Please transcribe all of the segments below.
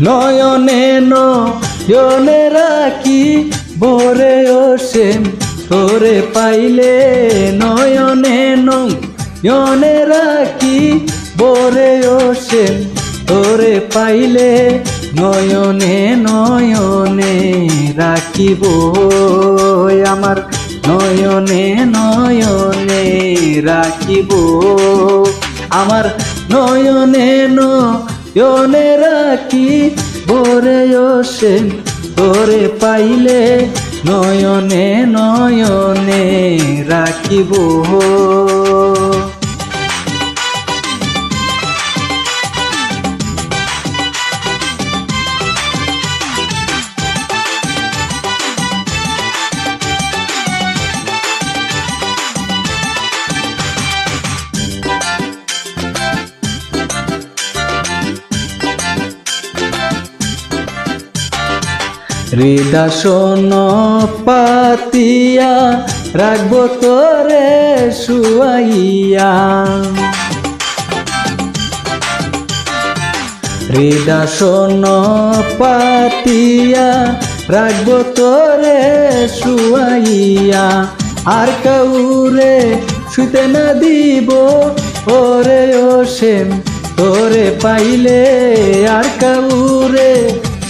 নয়নে নয়নে রাখি ভরে ওসেম তোরে পাইলে, নয়নে নয়নে রাখি ভরে ওসেম তোরে পাইলে, নয়নে নয়নে রাখিব আমার, নয়নে নয়নে রাখিব আমার, নয়নে নয়নে রাখি ভরে ওসেম তোরে পাইলে, নয়নে নয়নে রাখিব। হৃদয় পাতিয়া রাখবো তোরে শুয়াইয়া, হৃদয় পাতিয়া রাখবো তোরে শুয়াইয়া, আর কাউরে শুতে না দিব ওরে ওসেম তোরে পাইলে, আর কাউরে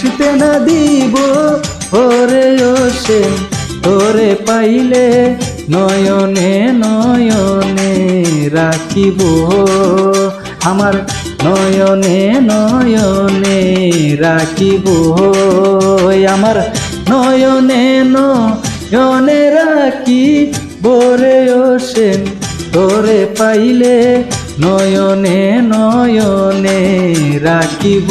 শুতে না দিব ওরে ওসেম তোরে পাইলে, নয়নে নয়নে রাখিব আমার, নয়নে নয়নে রাখিব আমার, নয়নে নয়নে রাখি ভরে ওসেম তোরে পাইলে, নয়নে নয়নে রাখিব।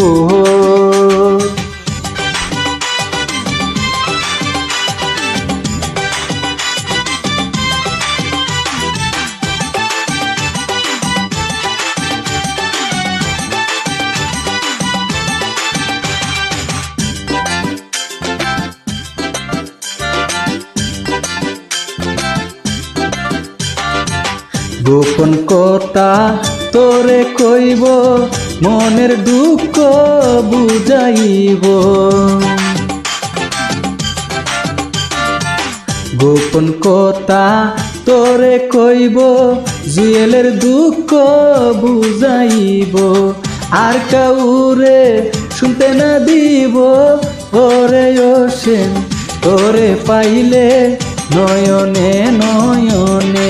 গোপন কথা তোরে কইব, মনের দুঃখ বুঝাইব, গোপন কথা তোরে কইব, জুয়েলের দুঃখ বুঝাইব, আর কাউরে শুনতে না দিব ওরে ওসেম তোরে পাইলে, নয়নে নয়নে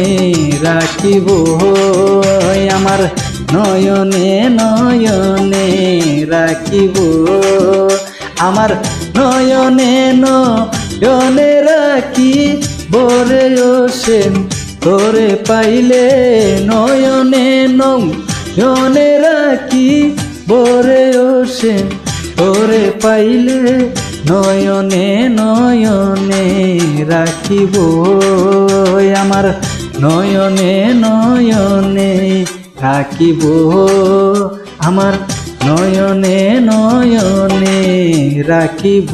রাখিব আমার, নয়নে নয়নে রাখিব আমার, নয়নে নয়নে রাখি ভরে ওসেম তোরে পাইলে, নয়নে নয়নে রাখি ভরে ওসেম তোরে পাইলে, নয়নে নয়নে রাখিব আমার, নয়নে নয়নে রাখিব আমার, নয়নে নয়নে রাখিব।